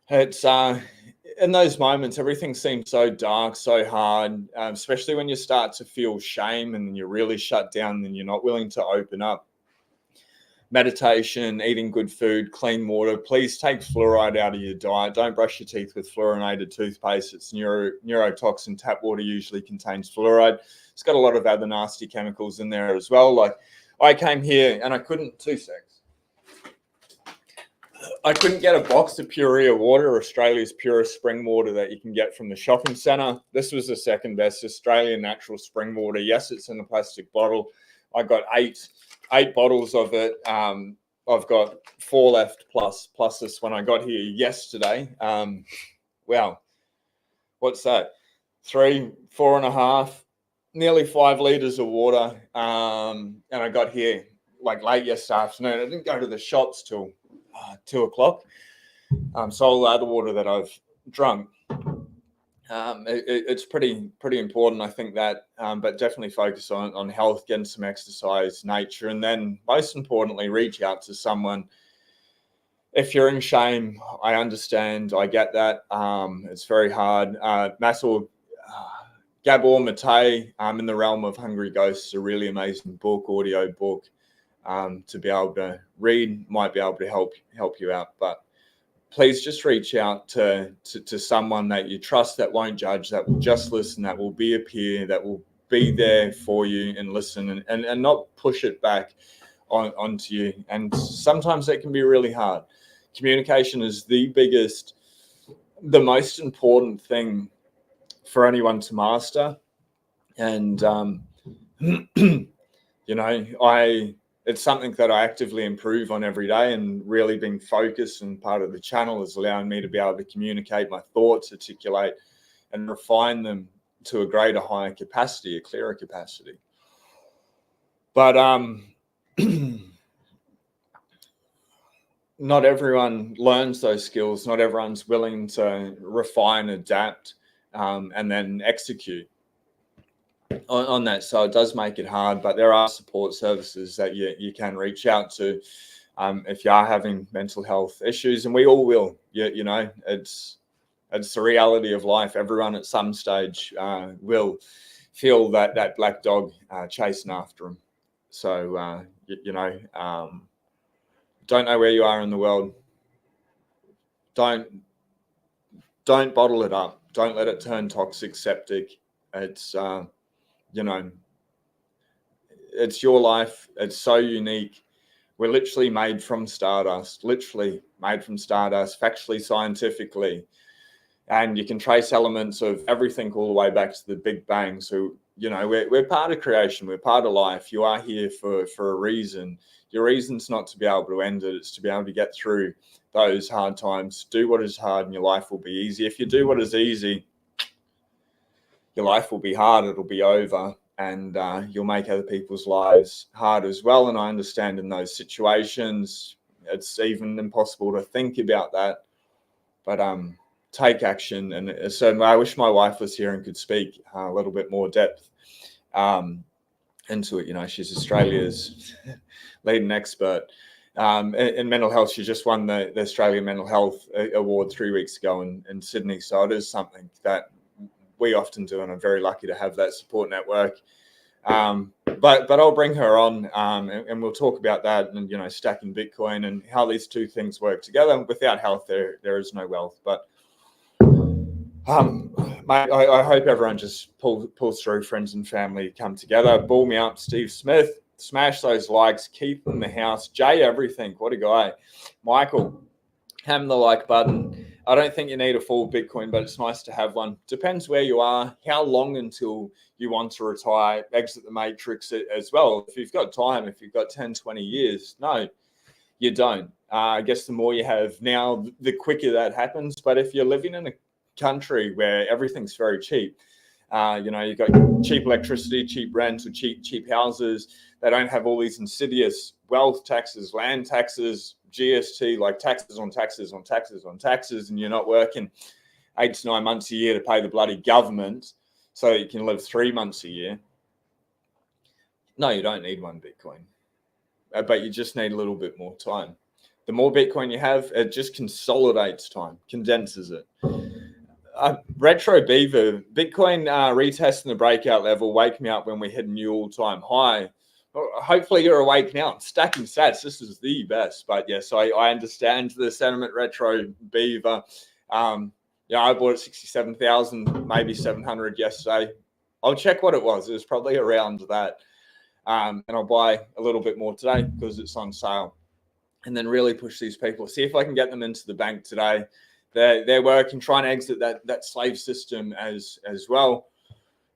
it's in those moments, everything seems so dark, so hard, especially when you start to feel shame and you're really shut down and you're not willing to open up. Meditation, eating good food, clean water. Please take fluoride out of your diet. Don't brush your teeth with fluorinated toothpaste. It's neurotoxin. Tap water usually contains fluoride. It's got a lot of other nasty chemicals in there as well. Like I came here and I couldn't, 2 seconds. I couldn't get a box of Purea water, Australia's purest spring water that you can get from the shopping centre. This was the second best Australian natural spring water. Yes, it's in a plastic bottle. I got eight bottles of it. I've got 4 left plus this one I got here yesterday. Wow, what's that? 3, 4.5, nearly 5 litres of water. And I got here like late yesterday afternoon. I didn't go to the shops till 2 o'clock. So all the other water that I've drunk, it's pretty important, I think that, but definitely focus on health, getting some exercise, nature, and then most importantly, reach out to someone. If you're in shame, I understand, I get that. It's very hard. Gabor Mate, In the Realm of Hungry Ghosts, a really amazing book, audio book. To be able to read, might be able to help you out, but please just reach out to someone that you trust, that won't judge, that will just listen, that will be a peer, that will be there for you and listen and not push it back onto you. And sometimes that can be really hard. Communication is the most important thing for anyone to master. And it's something that I actively improve on every day, and really being focused and part of the channel is allowing me to be able to communicate my thoughts, articulate and refine them to a greater, higher capacity, a clearer capacity. But not everyone learns those skills. Not everyone's willing to refine, adapt, and then execute on that. So it does make it hard, but there are support services that you can reach out to if you are having mental health issues, and we all will. It's the reality of life. Everyone at some stage will feel that black dog chasing after them. So don't know where you are in the world. Don't bottle it up. Don't let it turn toxic, septic. It's you know, it's your life. It's so unique. We're literally made from stardust, factually, scientifically. And you can trace elements of everything all the way back to the Big Bang. So, you know, we're part of creation. We're part of life. You are here for a reason. Your reason's not to be able to end it. It's to be able to get through those hard times. Do what is hard and your life will be easy. If you do what is easy, your life will be hard. It'll be over. And you'll make other people's lives hard as well. And I understand in those situations, it's even impossible to think about that. But take action. And so I wish my wife was here and could speak a little bit more depth into it. You know, she's Australia's leading expert in mental health. She just won the Australian Mental Health Award 3 weeks ago in Sydney. So it is something that we often do, and I'm very lucky to have that support network. But I'll bring her on and we'll talk about that and, you know, stacking Bitcoin and how these two things work together. Without health, there is no wealth. But I hope everyone just pulls through, friends and family come together. Ball me up, Steve Smith. Smash those likes. Keith in the house. Jay everything. What a guy. Michael, hammer the like button. I don't think you need a full Bitcoin, but it's nice to have one. Depends where you are, how long until you want to retire, exit the matrix as well. If you've got time, if you've got 10, 20 years, no, you don't. I guess the more you have now, the quicker that happens. But if you're living in a country where everything's very cheap, you know, you've got cheap electricity, cheap rent, or cheap houses. They don't have all these insidious wealth taxes, land taxes, GST, like taxes on taxes on taxes on taxes, and you're not working 8 to 9 months a year to pay the bloody government so that you can live 3 months a year. No, you don't need one Bitcoin, but you just need a little bit more time. The more Bitcoin you have, it just consolidates time, condenses it. Retro Beaver, Bitcoin retesting the breakout level, wake me up when we hit a new all-time high. Hopefully you're awake now. I'm stacking sats. This is the best. But yes, I understand the sentiment. Retro Beaver. Yeah, I bought it 67,000, maybe 700 yesterday. I'll check what it was. It was probably around that. And I'll buy a little bit more today because it's on sale. And then really push these people. See if I can get them into the bank today. They're working, trying to exit that slave system as well.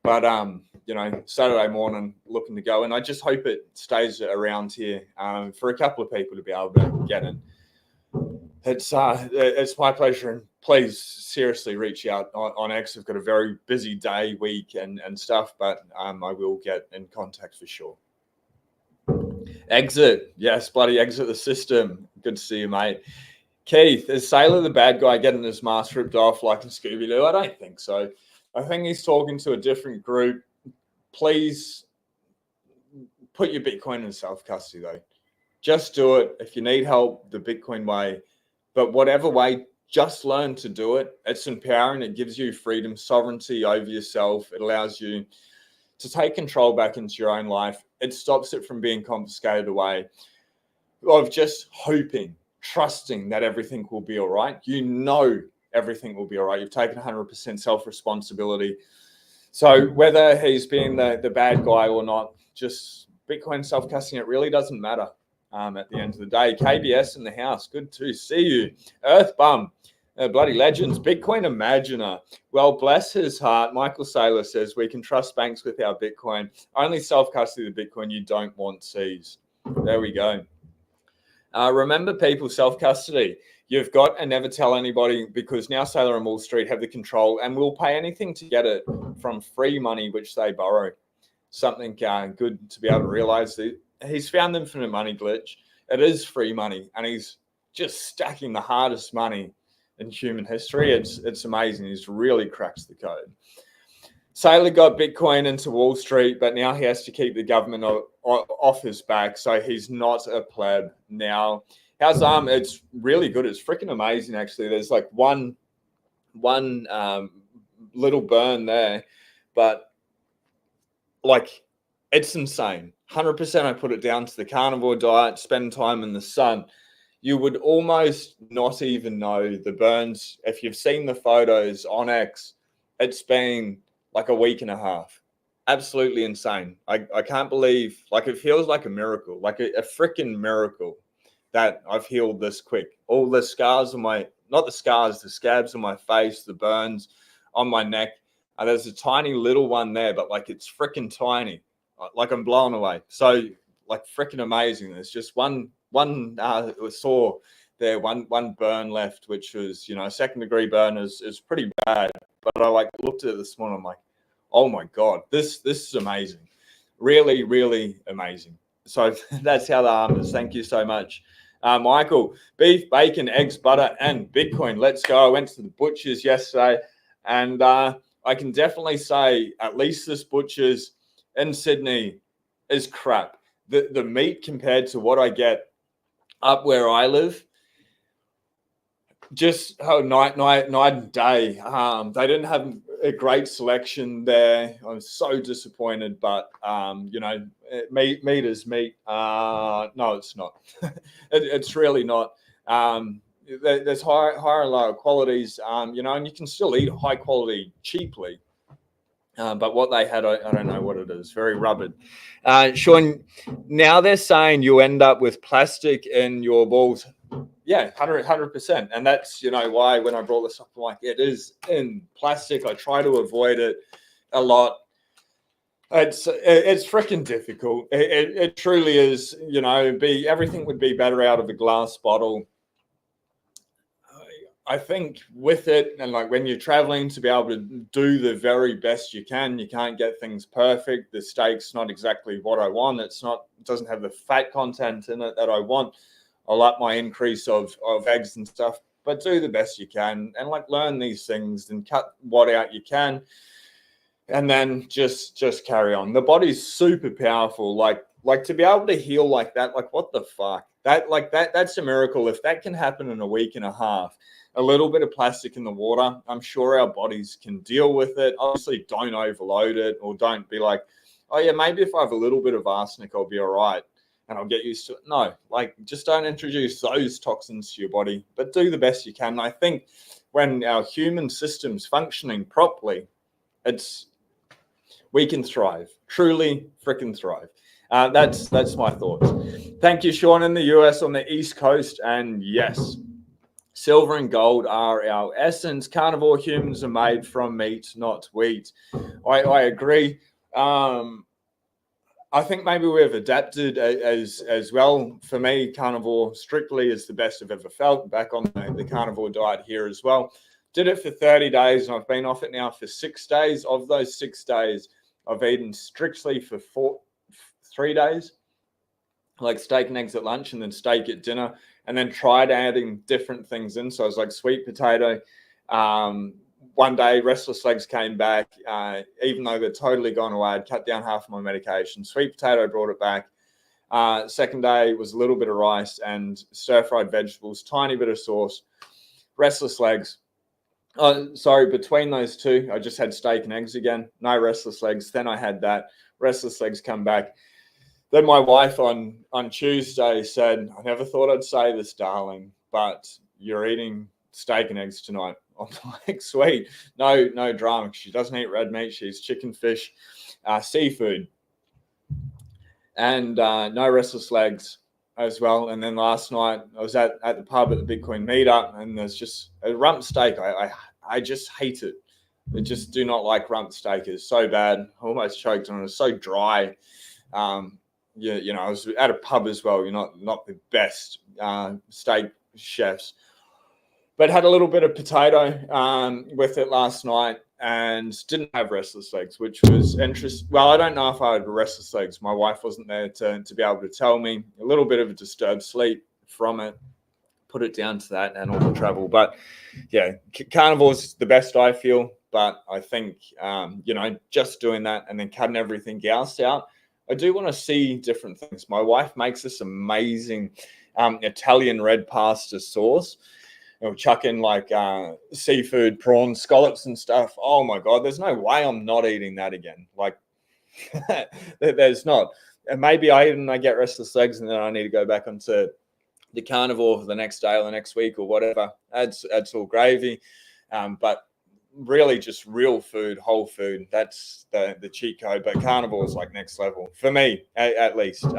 But, you know, Saturday morning looking to go. And I just hope it stays around here for a couple of people to be able to get in. It's my pleasure. And please seriously reach out on X. I've got a very busy day, week and stuff, but I will get in contact for sure. Exit. Yes, bloody exit the system. Good to see you, mate. Keith, is Sailor the bad guy getting his mask ripped off like in Scooby-Doo? I don't think so. I think he's talking to a different group. Please put your Bitcoin in self-custody, though. Just do it. If you need help, the Bitcoin way. But whatever way, just learn to do it. It's empowering. It gives you freedom, sovereignty over yourself. It allows you to take control back into your own life. It stops it from being confiscated away. Of just hoping, trusting that everything will be all right. You know everything will be all right. You've taken 100% self-responsibility. So whether he's being the bad guy or not, just Bitcoin self-custody, it really doesn't matter at the end of the day. KBS in the house, good to see you. Earthbum, bloody legends. Bitcoin Imaginer, well, bless his heart. Michael Saylor says, we can trust banks with our Bitcoin. Only self-custody the Bitcoin you don't want seized. There we go. Remember, people, self-custody. You've got and never tell anybody, because now Sailor and Wall Street have the control and will pay anything to get it from free money which they borrow. Something good to be able to realize that he's found infinite money glitch. It is free money, and he's just stacking the hardest money in human history. It's amazing. He's really cracked the code. Sailor got Bitcoin into Wall Street, but now he has to keep the government off his back, so he's not a pleb now. How's it's really good. It's freaking amazing, actually. There's like one little burn there, but like it's insane. 100% I put it down to the carnivore diet, spend time in the sun. You would almost not even know the burns. If you've seen the photos on X, it's been like a week and a half. absolutely insane. I can't believe, like, it feels like a miracle, like a freaking miracle that I've healed this quick. All the scars on my, not the scars, the scabs on my face, the burns on my neck. There's a tiny little one there, but like it's freaking tiny. Like I'm blown away. So like freaking amazing. There's just one sore there, one burn left, which was, you know, a 2nd degree burn is pretty bad. But I like looked at it this morning, I'm like, oh my God, this is amazing. Really, really amazing. So that's how the arm is. Thank you so much. Michael, beef, bacon, eggs, butter, and Bitcoin. Let's go. I went to the butcher's yesterday, and I can definitely say at least this butcher's in Sydney is crap. The meat compared to what I get up where I live, just night and day. They didn't have a great selection there. I was so disappointed, but you know, meat is meat. No, it's not. It's really not. There's higher and lower qualities, you know, and you can still eat high quality cheaply. But what they had, I don't know what it is. Very rubbered. Sean, now they're saying you end up with plastic in your balls. Yeah, 100%. And that's, you know, why when I brought this up, I'm like, it is in plastic. I try to avoid it a lot. It's freaking difficult. It truly is, you know, everything would be better out of a glass bottle. I think with it, and like when you're traveling, to be able to do the very best you can't get things perfect. The steak's not exactly what I want. It doesn't have the fat content in it that I want. I like my increase of eggs and stuff, but do the best you can and like learn these things and cut what out you can. And then just carry on. The body's super powerful. Like to be able to heal like that, like what the fuck? That's a miracle. If that can happen in a week and a half, a little bit of plastic in the water, I'm sure our bodies can deal with it. Obviously, don't overload it, or don't be like, oh yeah, maybe if I have a little bit of arsenic, I'll be all right and I'll get used to it. No, like just don't introduce those toxins to your body, but do the best you can. And I think when our human system's functioning properly, we can thrive, truly freaking thrive. That's my thoughts. Thank you, Sean, in the US on the East Coast. And yes, silver and gold are our essence. Carnivore humans are made from meat, not wheat. I agree. I think maybe we've adapted as well. For me, carnivore strictly is the best I've ever felt. Back on the carnivore diet here as well. Did it for 30 days, and I've been off it now for 6 days. Of those 6 days, I've eaten strictly for 3 days, like steak and eggs at lunch and then steak at dinner, and then tried adding different things in. So I was like sweet potato. One day, restless legs came back, even though they're totally gone away. I'd cut down half of my medication. Sweet potato brought it back. Second day was a little bit of rice and stir-fried vegetables, tiny bit of sauce. Restless legs. Sorry, between those two, I just had steak and eggs again. No restless legs. Then I had that. Restless legs come back. Then my wife on Tuesday said, I never thought I'd say this, darling, but you're eating steak and eggs tonight. I'm like, sweet. No drama. She doesn't eat red meat. She eats chicken, fish, seafood, and no restless legs as well. And then last night I was at the pub at the Bitcoin meetup, and there's just a rump steak. I just hate it. I just do not like rump steak. It's so bad. I almost choked on it. It's so dry. You know, I was at a pub as well. You're not the best steak chefs, but had a little bit of potato with it last night and didn't have restless legs, which was interesting. Well, I don't know if I had restless legs. My wife wasn't there to be able to tell me. A little bit of a disturbed sleep from it. Put it down to that and all the travel. But yeah, carnivore's the best I feel. But I think, you know, just doing that and then cutting everything else out, I do want to see different things. My wife makes this amazing Italian red pasta sauce. We'll chuck in like seafood, prawns, scallops and stuff. Oh my God, there's no way I'm not eating that again. Like there's not. And maybe I get restless legs and then I need to go back onto the carnivore for the next day or the next week or whatever. That's all gravy. But really just real food, whole food. That's the cheat code. But carnivore is like next level for me, at least. You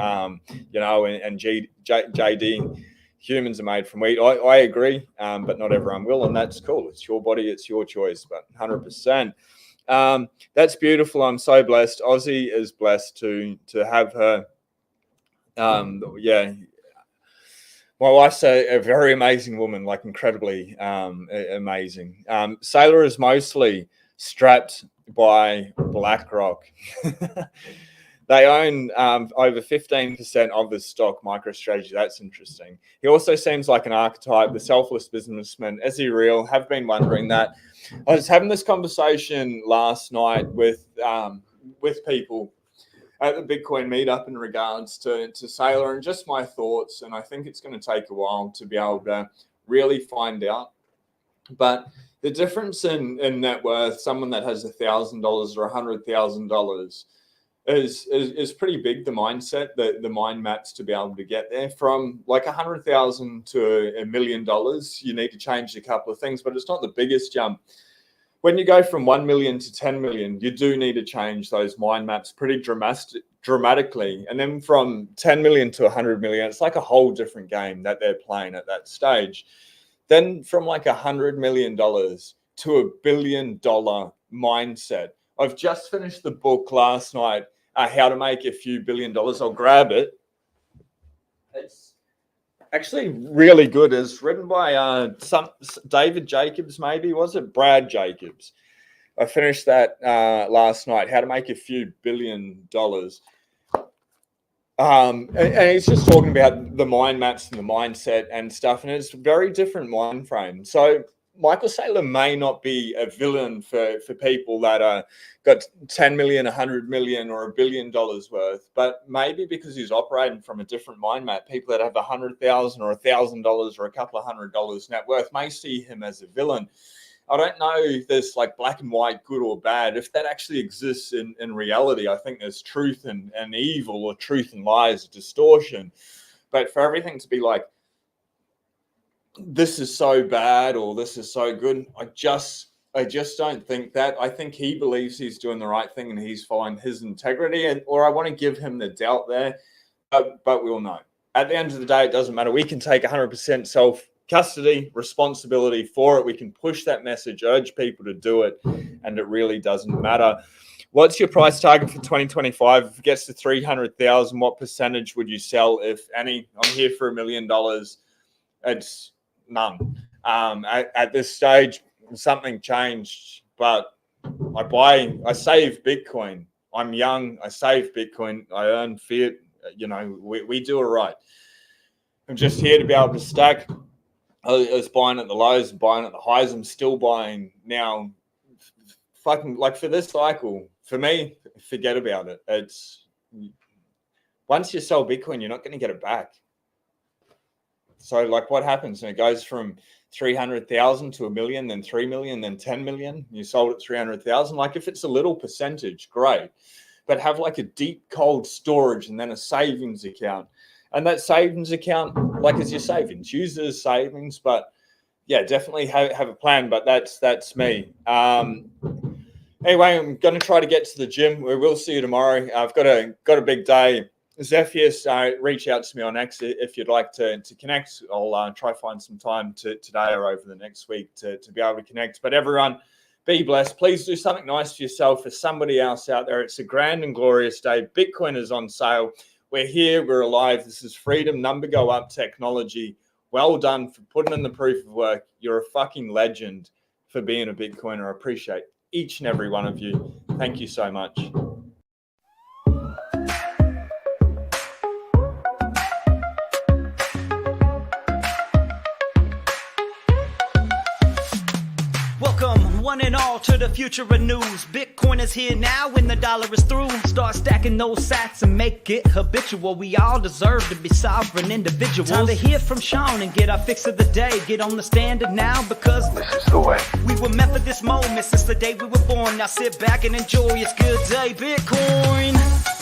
know, and JD, humans are made from wheat. I agree, but not everyone will, and that's cool. It's your body, it's your choice, but 100%. That's beautiful. I'm so blessed. Aussie is blessed to have her. Yeah. My wife's a very amazing woman, like incredibly amazing. Sailor is mostly strapped by BlackRock. They own over 15% of the stock MicroStrategy. That's interesting. He also seems like an archetype, the selfless businessman. Is he real? Have been wondering that. I was having this conversation last night with people at the Bitcoin meetup in regards to Sailor and just my thoughts. And I think it's going to take a while to be able to really find out. But the difference in net worth, someone that has $1,000 or $100,000 is pretty big. The mindset, the mind maps to be able to get there. From like 100,000 to $1 million, you need to change a couple of things, but it's not the biggest jump. When you go from 1 million to 10 million, you do need to change those mind maps pretty dramatically. And then from 10 million to 100 million, it's like a whole different game that they're playing at that stage. Then from like $100 million to $1 billion mindset. I've just finished the book last night, How to Make a Few $1 billion. I'll grab it. It's actually really good. It's written by David Jacobs, maybe. Was it Brad Jacobs? I finished that last night. How to Make a Few $1 billion. And he's just talking about the mind maps and the mindset and stuff, and it's a very different mind frame. So Michael Saylor may not be a villain for people that are got 10 million, 100 million, or $1 billion worth, but maybe because he's operating from a different mind map, people that have 100,000 or $1,000 or a couple of $100 net worth may see him as a villain. I don't know if there's like black and white, good or bad. If that actually exists in reality, I think there's truth and evil, or truth and lies, distortion. But for everything to be like, this is so bad or this is so good, I just don't think that. I think he believes he's doing the right thing and he's following his integrity, or I want to give him the doubt there, but we'll know. At the end of the day, it doesn't matter. We can take 100% self-custody, responsibility for it. We can push that message, urge people to do it, and it really doesn't matter. What's your price target for 2025? If it gets to 300,000, what percentage would you sell, if any? I'm here for $1 million. It's none. At this stage, something changed, but I save Bitcoin. I'm young. I save Bitcoin. I earn fiat. You know, we do it right. I'm just here to be able to stack. I was buying at the lows, buying at the highs. I'm still buying now. Fucking like for this cycle, for me, forget about it. It's once you sell Bitcoin, you're not going to get it back. So like what happens? And it goes from 300,000 to 1 million, then 3 million, then 10 million. You sold at 300,000. Like if it's a little percentage, great. But have like a deep cold storage and then a savings account. And that savings account, like is your savings. Use it as savings, but yeah, definitely have a plan. But that's me. Anyway, I'm going to try to get to the gym. We will see you tomorrow. I've got a big day. Zephyrs, reach out to me on X if you'd like to connect. I'll try to find some time today or over the next week to be able to connect. But everyone, be blessed. Please do something nice for yourself, for somebody else out there. It's a grand and glorious day. Bitcoin is on sale. We're here. We're alive. This is freedom. Number go up technology. Well done for putting in the proof of work. You're a fucking legend for being a Bitcoiner. I appreciate each and every one of you. Thank you so much. Welcome, one and all, to the future of news. Bitcoin is here now when the dollar is through. Start stacking those sats and make it habitual. We all deserve to be sovereign individuals. Time to hear from Sean and get our fix of the day. Get on the standard now because this is the way. We were meant for this moment since the day we were born. Now sit back and enjoy. It's good day, Bitcoin.